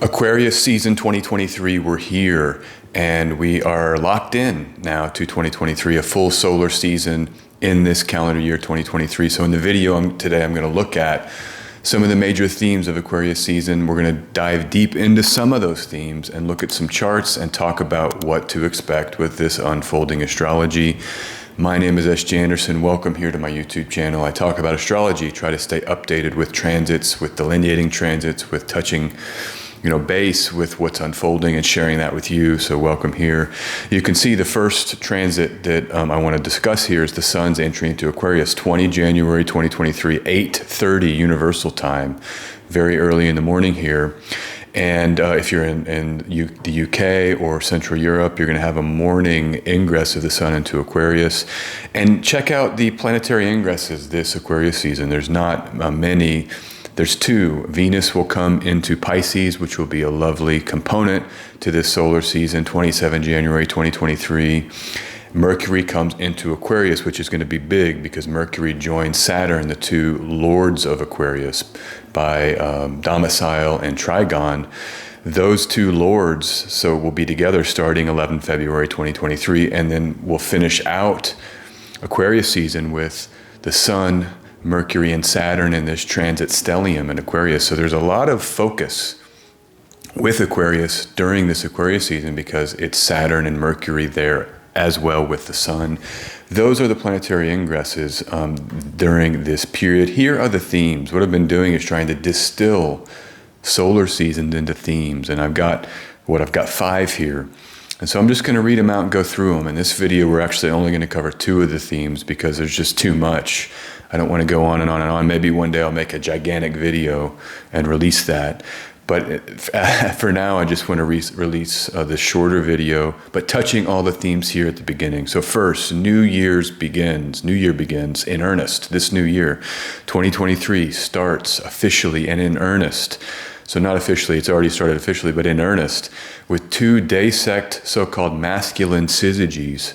Aquarius season 2023, we're here and we are locked in now to 2023, a full solar season in this calendar year 2023. So in the video today, I'm going to look at some of the major themes of Aquarius season. We're going to dive deep into some of those themes and look at some charts and talk about what to expect with this unfolding astrology. My name is S.J. Anderson. Welcome here to my YouTube channel. I talk about astrology, try to stay updated with transits, with delineating transits, with touching base with what's unfolding and sharing that with you. So welcome here. You can see the first transit that I want to discuss here is the sun's entry into Aquarius, 20 January 2023, 8:30 Universal Time, very early in the morning here. And if you're in the UK or Central Europe, you're going to have a morning ingress of the sun into Aquarius. And check out the planetary ingresses this Aquarius season. There's not many. There's two. Venus will come into Pisces, which will be a lovely component to this solar season, 27 January 2023. Mercury comes into Aquarius, which is going to be big because Mercury joins Saturn, the two lords of Aquarius, by domicile and trigon. Those two lords, so will be together starting 11 February 2023, and then we'll finish out Aquarius season with the sun, Mercury and Saturn in this transit stellium in Aquarius. So there's a lot of focus with Aquarius during this Aquarius season because it's Saturn and Mercury there as well with the sun. Those are the planetary ingresses during this period. Here are the themes. What I've been doing is trying to distill solar seasons into themes, and I've got 5 here. And so I'm just going to read them out and go through them. In this video, we're actually only going to cover 2 of the themes because there's just too much. I don't want to go on and on and on. Maybe one day I'll make a gigantic video and release that. But for now, I just want to release this shorter video, but touching all the themes here at the beginning. So first, New Year begins in earnest. This new year, 2023, starts officially and in earnest. So not officially, it's already started officially, but in earnest, with 2 day-sect so-called masculine Syzygies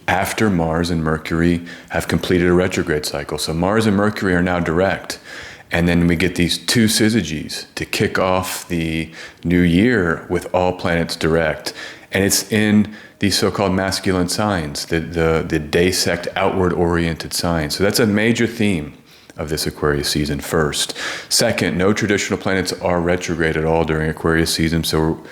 after Mars and Mercury have completed a retrograde cycle. So Mars and Mercury are now direct. And then we get these 2 Syzygies to kick off the new year with all planets direct. And it's in these so-called masculine signs, the day-sect outward-oriented signs. So that's a major theme of this Aquarius season first. Second, no traditional planets are retrograde at all during Aquarius season. So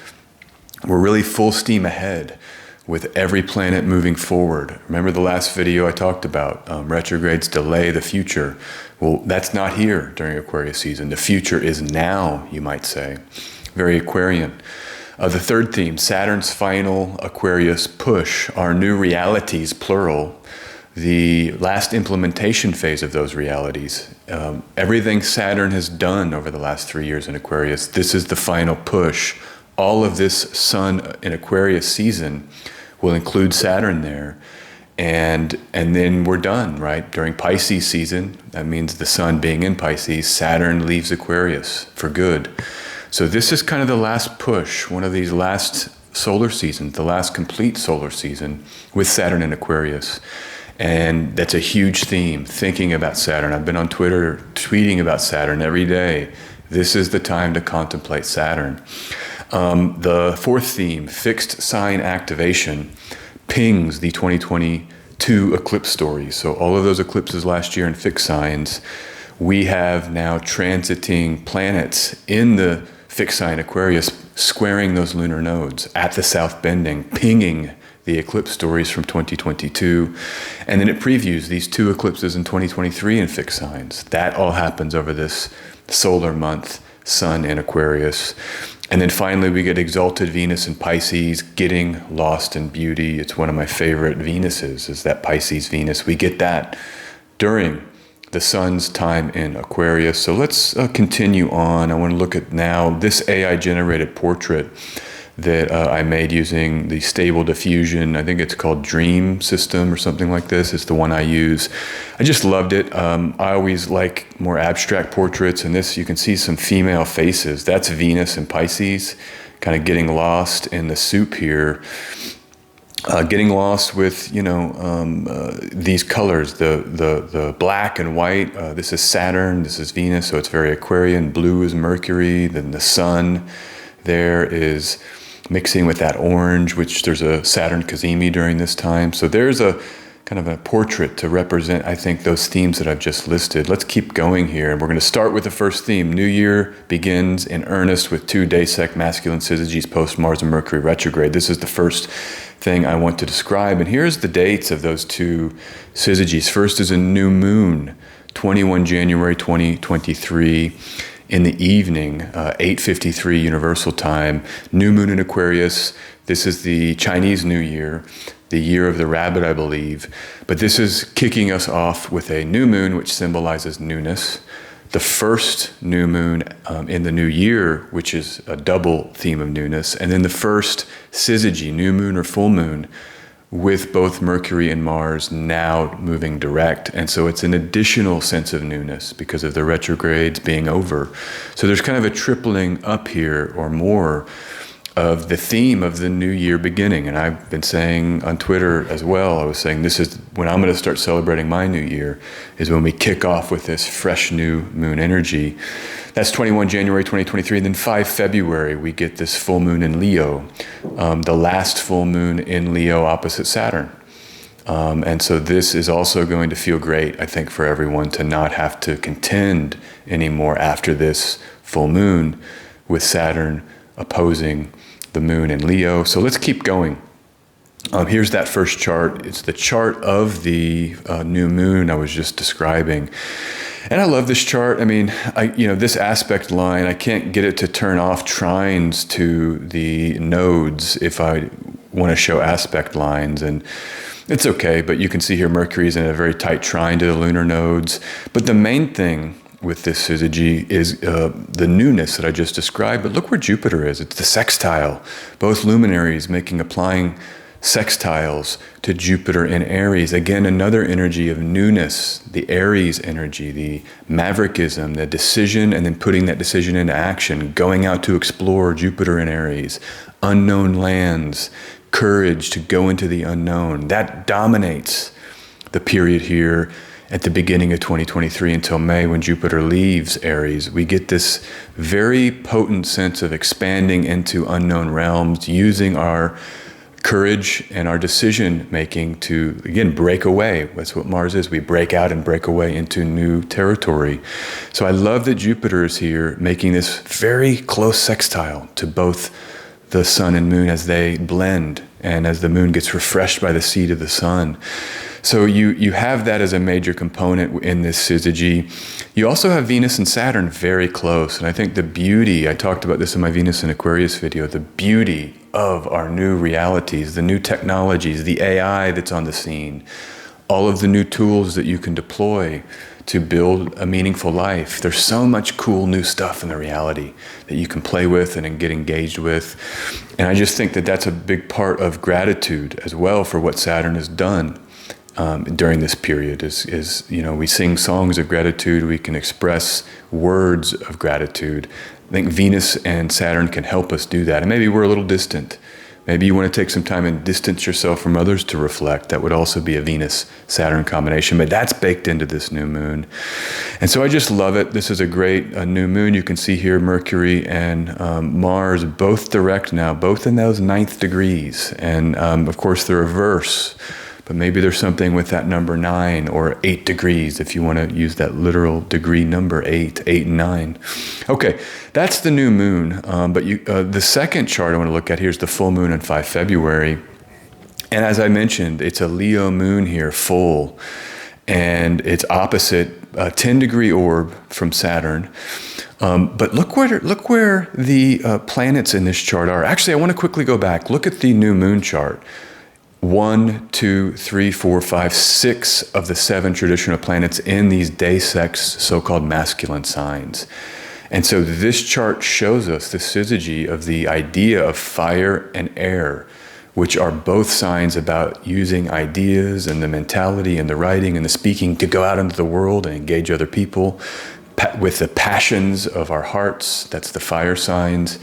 we're really full steam ahead with every planet moving forward. Remember the last video I talked about, retrogrades delay the future. Well, that's not here during Aquarius season. The future is now, you might say. Very Aquarian. The third theme, Saturn's final Aquarius push, our new realities, plural, the last implementation phase of those realities. Everything Saturn has done over the last 3 years in Aquarius, this is the final push. All of this sun in Aquarius season will include Saturn there. And then we're done, right? During Pisces season, that means the sun being in Pisces, Saturn leaves Aquarius for good. So this is kind of the last push, one of these last solar seasons, the last complete solar season with Saturn in Aquarius. And that's a huge theme, thinking about Saturn. I've been on Twitter tweeting about Saturn every day. This is the time to contemplate Saturn. The fourth theme, fixed sign activation, pings the 2022 eclipse story. So all of those eclipses last year in fixed signs, we have now transiting planets in the fixed sign Aquarius squaring those lunar nodes at the south bending, pinging the eclipse stories from 2022. And then it previews these 2 eclipses in 2023 in fixed signs. That all happens over this solar month, sun in Aquarius. And then finally, we get exalted Venus in Pisces, getting lost in beauty. It's one of my favorite Venuses, is that Pisces Venus. We get that during the sun's time in Aquarius. So let's continue on. I want to look at now this AI-generated portrait that I made using the Stable Diffusion. I think it's called Dream System or something like this. It's the one I use. I just loved it. I always like more abstract portraits, and this, you can see some female faces. That's Venus and Pisces, kind of getting lost in the soup here. Getting lost with, these colors, the black and white. This is Saturn, this is Venus, so it's very Aquarian. Blue is Mercury, then the sun. there is mixing with that orange, which there's a Saturn cazimi during this time. So there's a kind of a portrait to represent, I think, those themes that I've just listed. Let's keep going here. And we're going to start with the first theme. New Year begins in earnest with 2 day-sec masculine Syzygies post-Mars and Mercury retrograde. This is the first thing I want to describe. And here's the dates of those 2 Syzygies. First is a new moon, 21 January 2023. In the evening, 8:53 Universal Time, new moon in Aquarius. This is the Chinese New Year, the year of the rabbit, I believe. But this is kicking us off with a new moon, which symbolizes newness. The first new moon in the new year, which is a double theme of newness. And then the first Syzygy, new moon or full moon, with both Mercury and Mars now moving direct. And so it's an additional sense of newness because of the retrogrades being over. So there's kind of a tripling up here or more of the theme of the new year beginning. And I've been saying on Twitter as well, I was saying this is when I'm going to start celebrating my new year, is when we kick off with this fresh new moon energy. That's 21 January 2023. And then 5 February, we get this full moon in Leo, the last full moon in Leo opposite Saturn. And so this is also going to feel great, I think, for everyone to not have to contend anymore after this full moon with Saturn opposing the moon in Leo. So let's keep going. Here's that first chart. It's the chart of the new moon I was just describing. And I love this chart. I mean, this aspect line, I can't get it to turn off trines to the nodes if I want to show aspect lines. And it's okay, but you can see here Mercury's in a very tight trine to the lunar nodes. But the main thing with this syzygy is the newness that I just described. But look where Jupiter is. It's the sextile. Both luminaries applying sextiles to Jupiter in Aries. Again, another energy of newness, the Aries energy, the maverickism, the decision, and then putting that decision into action, going out to explore, Jupiter in Aries, unknown lands, courage to go into the unknown. That dominates the period here at the beginning of 2023 until May when Jupiter leaves Aries. We get this very potent sense of expanding into unknown realms, using our courage and our decision making to, again, break away. That's what Mars is. We break out and break away into new territory. So I love that Jupiter is here making this very close sextile to both the sun and moon as they blend and as the moon gets refreshed by the seed of the sun. So you have that as a major component in this syzygy. You also have Venus and Saturn very close. And I think the beauty, I talked about this in my Venus and Aquarius video, the beauty of our new realities, the new technologies, the AI that's on the scene, all of the new tools that you can deploy to build a meaningful life. There's so much cool new stuff in the reality that you can play with and get engaged with. And I just think that that's a big part of gratitude as well for what Saturn has done. During this period is we sing songs of gratitude, we can express words of gratitude. I think Venus and Saturn can help us do that. And maybe we're a little distant. Maybe you want to take some time and distance yourself from others to reflect. That would also be a Venus-Saturn combination, but that's baked into this new moon. And so I just love it. This is a great new moon. You can see here Mercury and Mars both direct now, both in those 9th degrees. And of course the reverse. But maybe there's something with that number 9 or 8 degrees if you want to use that literal degree number 8 and 9. Okay, that's the new moon. But the second chart I want to look at here is the full moon on 5 February. And as I mentioned, it's a Leo moon here, full. And it's opposite a 10-degree orb from Saturn. But look where the planets in this chart are. Actually, I want to quickly go back. Look at the new moon chart. 1, 2, 3, 4, 5, 6 of the 7 traditional planets in these day-sex so-called masculine signs. And so this chart shows us the syzygy of the idea of fire and air, which are both signs about using ideas and the mentality and the writing and the speaking to go out into the world and engage other people with the passions of our hearts. That's the fire signs.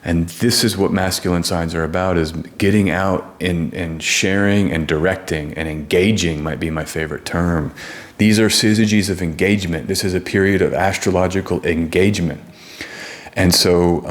And this is what masculine signs are about, is getting out and sharing and directing and engaging might be my favorite term. These are syzygies of engagement. This is a period of astrological engagement. And so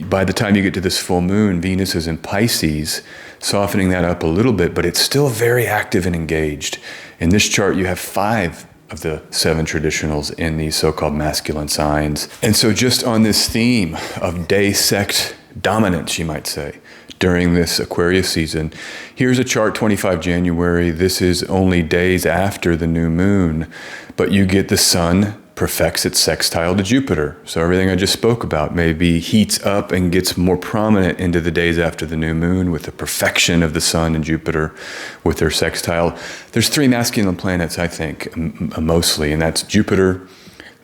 by the time you get to this full moon, Venus is in Pisces, softening that up a little bit, but it's still very active and engaged. In this chart, you have 5 of the 7 traditionals in these so-called masculine signs. And so just on this theme of day sect dominance, you might say, during this Aquarius season, here's a chart 25 January. This is only days after the new moon, but you get the sun perfects its sextile to Jupiter. So everything I just spoke about maybe heats up and gets more prominent into the days after the new moon with the perfection of the sun and Jupiter with their sextile. There's 3 masculine planets, I think, mostly, and that's Jupiter,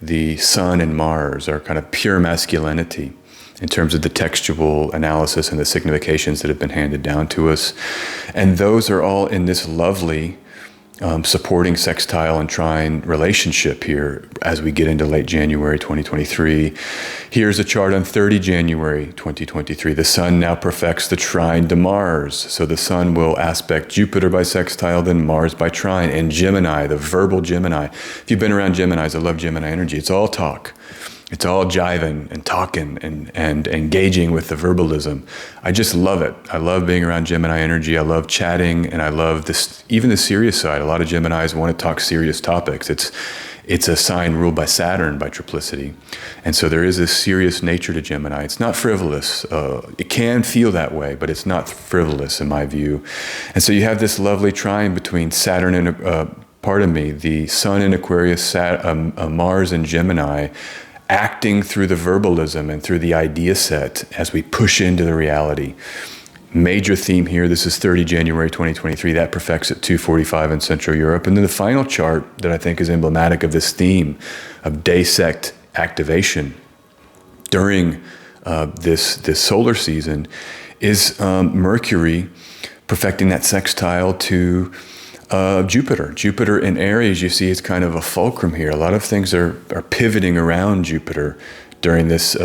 the sun, and Mars are kind of pure masculinity in terms of the textual analysis and the significations that have been handed down to us. And those are all in this lovely supporting sextile and trine relationship here as we get into late January 2023. Here's a chart on 30 January 2023. The sun now perfects the trine to Mars. So the sun will aspect Jupiter by sextile, then Mars by trine. And Gemini, the verbal Gemini. If you've been around Geminis, I love Gemini energy. It's all talk. It's all jiving and talking and engaging with the verbalism. I just love it. I love being around Gemini energy. I love chatting, and I love this, even the serious side. A lot of Geminis want to talk serious topics. It's a sign ruled by Saturn, by triplicity. And so there is this serious nature to Gemini. It's not frivolous. It can feel that way, but it's not frivolous in my view. And so you have this lovely trine between Saturn and, the sun in Aquarius, Mars in Gemini, acting through the verbalism and through the idea set as we push into the reality. Major theme here, this is 30 January 2023, that perfects at 2:45 in Central Europe. And then the final chart that I think is emblematic of this theme of day sect activation during this solar season is Mercury perfecting that sextile to Jupiter. Jupiter in Aries, you see, is kind of a fulcrum here. A lot of things are pivoting around Jupiter during this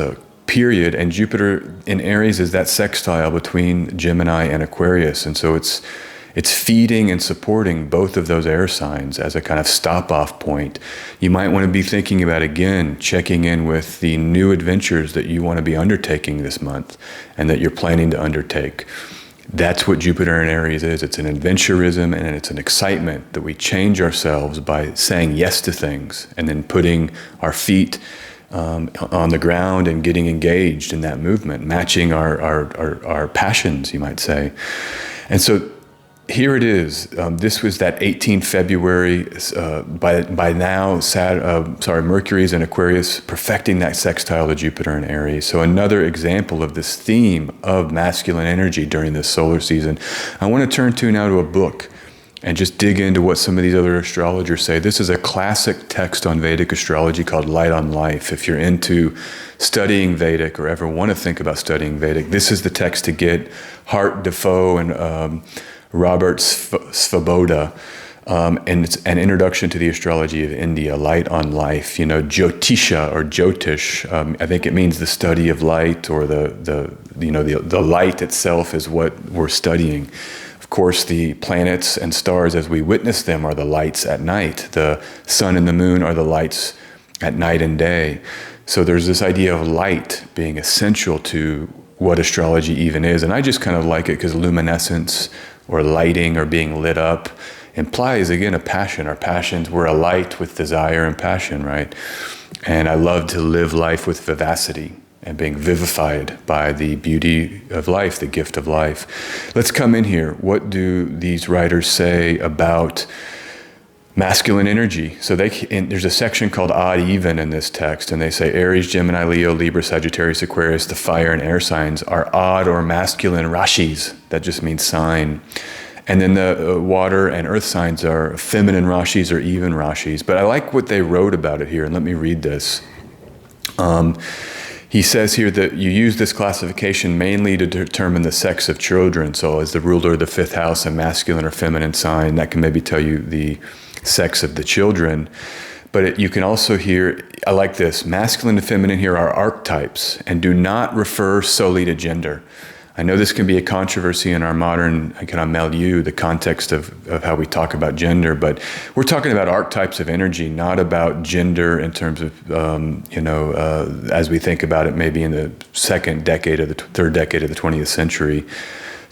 period, and Jupiter in Aries is that sextile between Gemini and Aquarius, and so it's feeding and supporting both of those air signs as a kind of stop-off point. You might want to be thinking about, again, checking in with the new adventures that you want to be undertaking this month and that you're planning to undertake. That's what Jupiter in Aries is. It's an adventurism and it's an excitement that we change ourselves by saying yes to things and then putting our feet on the ground and getting engaged in that movement, matching our passions, you might say. And so here it is. This was that 18 February. By now, Mercury's in Aquarius, perfecting that sextile to Jupiter in Aries. So another example of this theme of masculine energy during this solar season. I want to turn to now to a book and just dig into what some of these other astrologers say. This is a classic text on Vedic astrology called Light on Life. If you're into studying Vedic or ever want to think about studying Vedic, this is the text to get. Hart, Defoe, and Robert Svoboda, and it's an introduction to the astrology of India, Light on Life. You know, Jyotisha or Jyotish. I think it means the study of light, or the light itself is what we're studying. Of course, the planets and stars as we witness them are the lights at night. The sun and the moon are the lights at night and day. So there's this idea of light being essential to what astrology even is. And I just kind of like it because luminescence or lighting or being lit up implies, again, a passion. Our passions, we're alight with desire and passion, right? And I love to live life with vivacity and being vivified by the beauty of life, the gift of life. Let's come in here. What do these writers say about masculine energy? So there's a section called Odd Even in this text, and they say Aries, Gemini, Leo, Libra, Sagittarius, Aquarius, the fire and air signs are odd or masculine rashis. That just means sign. And then the water and earth signs are feminine rashis or even rashis. But I like what they wrote about it here, and let me read this. He says here that you use this classification mainly to determine the sex of children. So as the ruler of the 5th house, a masculine or feminine sign, that can maybe tell you the sex of the children. But you can also hear, I like this, masculine and feminine here are archetypes and do not refer solely to gender. I know this can be a controversy in our modern kind of milieu, the context of how we talk about gender, but we're talking about archetypes of energy, not about gender in terms of, as we think about it maybe in the third decade of the 20th century.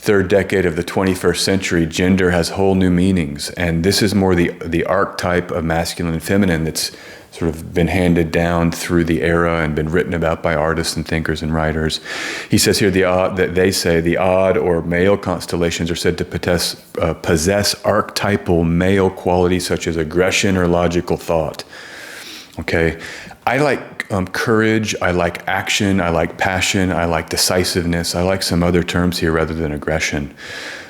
Third decade of the 21st century, gender has whole new meanings. And this is more the archetype of masculine and feminine that's sort of been handed down through the era and been written about by artists and thinkers and writers. He says here that they say the odd or male constellations are said to possess archetypal male qualities such as aggression or logical thought. Okay, I like courage, I like action, I like passion, I like decisiveness. I like some other terms here rather than aggression.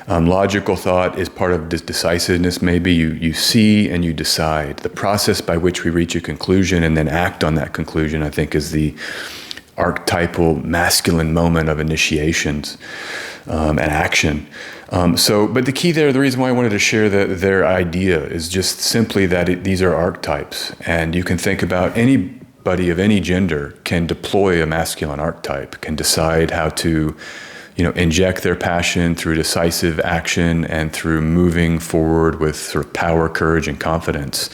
Logical thought is part of decisiveness. Maybe you see and you decide. The process by which we reach a conclusion and then act on that conclusion, I think, is the archetypal masculine moment of initiations and action. But the key there, the reason why I wanted to share their idea is just simply that these are archetypes. And you can think about anybody of any gender can deploy a masculine archetype, can decide how to inject their passion through decisive action and through moving forward with sort of power, courage, and confidence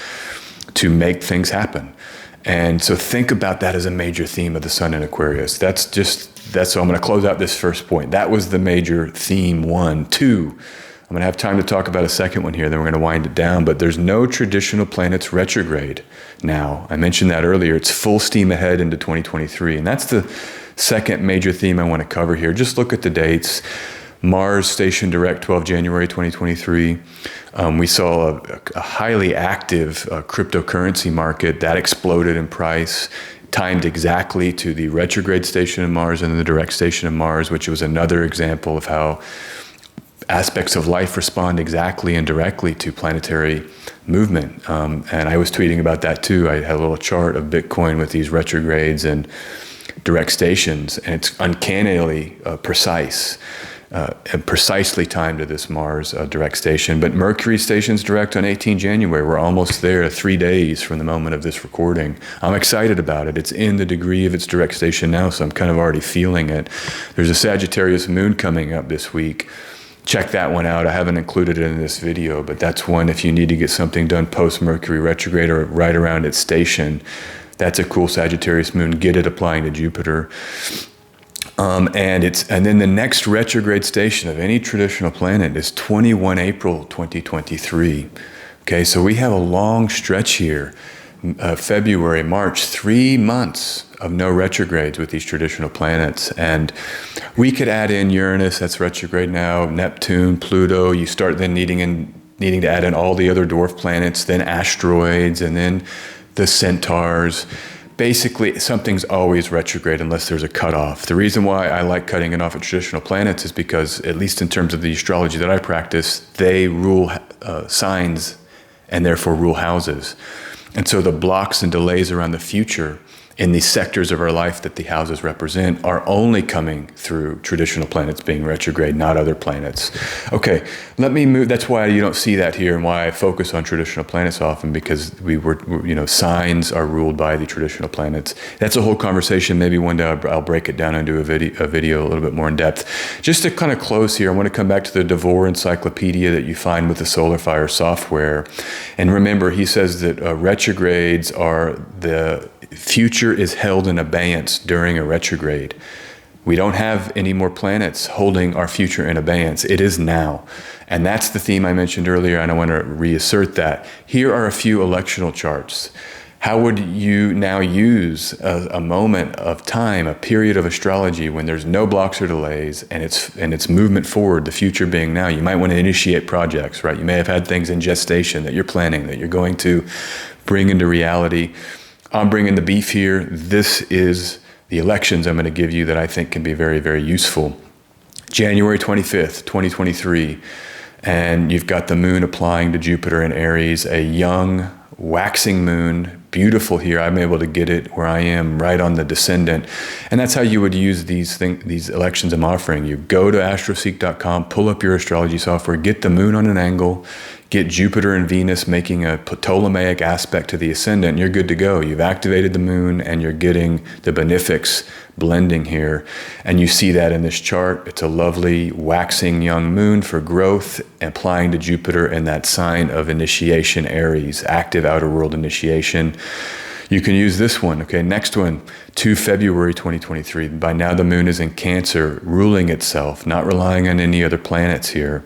to make things happen. And so think about that as a major theme of the Sun in Aquarius. So I'm going to close out this first point. That was the major theme 1. 2, I'm going to have time to talk about a second one here, then we're going to wind it down. But there's no traditional planets retrograde now. I mentioned that earlier. It's full steam ahead into 2023. And that's the second major theme I want to cover here. Just look at the dates. Mars station direct 12 January 2023. We saw a highly active cryptocurrency market that exploded in price, timed exactly to the retrograde station of Mars and the direct station of Mars, which was another example of how aspects of life respond exactly and directly to planetary movement. And I was tweeting about that too. I had a little chart of Bitcoin with these retrogrades and direct stations, and it's uncannily precise and precisely timed to this Mars direct station. But Mercury station's direct on 18 January. We're almost there, 3 days from the moment of this recording. I'm excited about it. It's in the degree of its direct station now, so I'm kind of already feeling it. There's a Sagittarius moon coming up this week. Check that one out. I haven't included it in this video, but that's one if you need to get something done post-Mercury retrograde or right around its station. That's a cool Sagittarius moon. Get it applying to Jupiter. And then the next retrograde station of any traditional planet is 21 April 2023. Okay, so we have a long stretch here. February, March, 3 months of no retrogrades with these traditional planets. And we could add in Uranus, that's retrograde now, Neptune, Pluto. You start then needing to add in all the other dwarf planets, then asteroids, and then the centaurs. Basically, something's always retrograde unless there's a cutoff. The reason why I like cutting it off at traditional planets is because, at least in terms of the astrology that I practice, they rule signs and therefore rule houses. And so the blocks and delays around the future in these sectors of our life that the houses represent are only coming through traditional planets being retrograde, not other planets. Okay, let me move. That's why you don't see that here and why I focus on traditional planets often, because signs are ruled by the traditional planets. That's a whole conversation. Maybe one day I'll break it down and do a video a little bit more in depth. Just to kind of close here, I want to come back to the Devore encyclopedia that you find with the Solar Fire software. And remember, he says that retrogrades are the future is held in abeyance during a retrograde. We don't have any more planets holding our future in abeyance. It is now. And that's the theme I mentioned earlier, and I want to reassert that. Here are a few electional charts. How would you now use a moment of time, a period of astrology when there's no blocks or delays and it's movement forward, the future being now? You might want to initiate projects, right? You may have had things in gestation that you're planning, that you're going to bring into reality. I'm bringing the beef here. This is the elections I'm going to give you that I think can be very, very useful. January 25th, 2023, and you've got the moon applying to Jupiter in Aries, a young waxing moon, beautiful here. I'm able to get it where I am, right on the descendant. And that's how you would use these elections I'm offering you. Go to astroseek.com, pull up your astrology software, get the moon on an angle, get Jupiter and Venus making a Ptolemaic aspect to the ascendant, you're good to go. You've activated the moon and you're getting the benefics blending here. And you see that in this chart. It's a lovely waxing young moon for growth, applying to Jupiter in that sign of initiation, Aries, active outer world initiation. You can use this one. Okay, next one, 2 February 2023. By now the moon is in Cancer, ruling itself, not relying on any other planets here.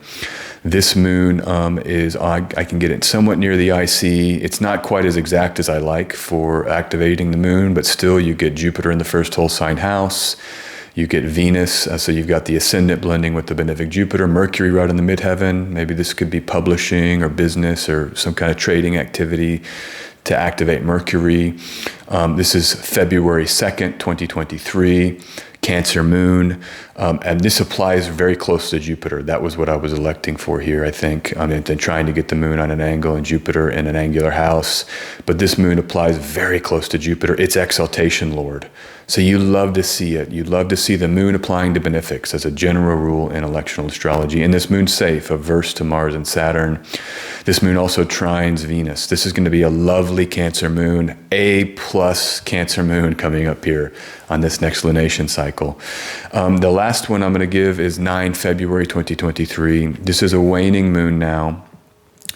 This moon I can get it somewhat near the IC. It's not quite as exact as I like for activating the moon, but still you get Jupiter in the first whole sign house. You get Venus, so you've got the ascendant blending with the benefic Jupiter, Mercury right in the midheaven. Maybe this could be publishing or business or some kind of trading activity to activate Mercury. This is February 2nd, 2023, Cancer moon. And this applies very close to Jupiter. That was what I was electing for here, I think, and trying to get the moon on an angle and Jupiter in an angular house. But this moon applies very close to Jupiter. It's exaltation lord. So you love to see it. You'd love to see the moon applying to benefics as a general rule in electional astrology. And this moon's safe, averse to Mars and Saturn. This moon also trines Venus. This is going to be a lovely Cancer moon, A+ Cancer moon coming up here on this next lunation cycle. The last one I'm going to give is 9 February 2023. This is a waning moon now,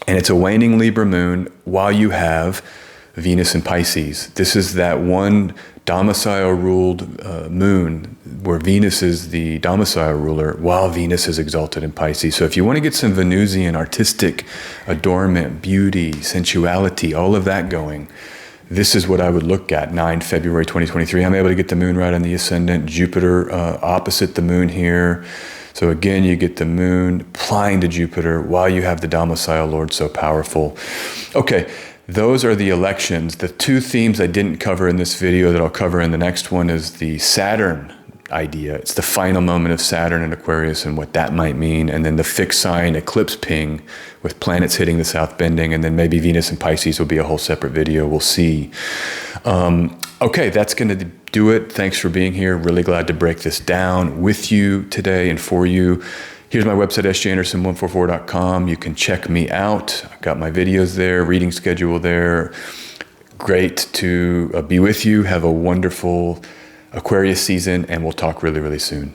and it's a waning Libra moon while you have Venus in Pisces. This is that one domicile-ruled moon where Venus is the domicile ruler while Venus is exalted in Pisces. So if you want to get some Venusian artistic adornment, beauty, sensuality, all of that going, this is what I would look at, 9 February 2023. I'm able to get the moon right on the ascendant, Jupiter opposite the moon here. So again, you get the moon applying to Jupiter while you have the domicile lord so powerful. Okay. Those are the elections. The two themes I didn't cover in this video that I'll cover in the next one is the Saturn idea. It's the final moment of Saturn in Aquarius and what that might mean. And then the fixed sign eclipse ping with planets hitting the south bending. And then maybe Venus and Pisces will be a whole separate video. We'll see. Okay, that's going to do it. Thanks for being here. Really glad to break this down with you today and for you. Here's my website, sjanderson144.com. You can check me out. I've got my videos there, reading schedule there. Great to be with you. Have a wonderful Aquarius season, and we'll talk really, really soon.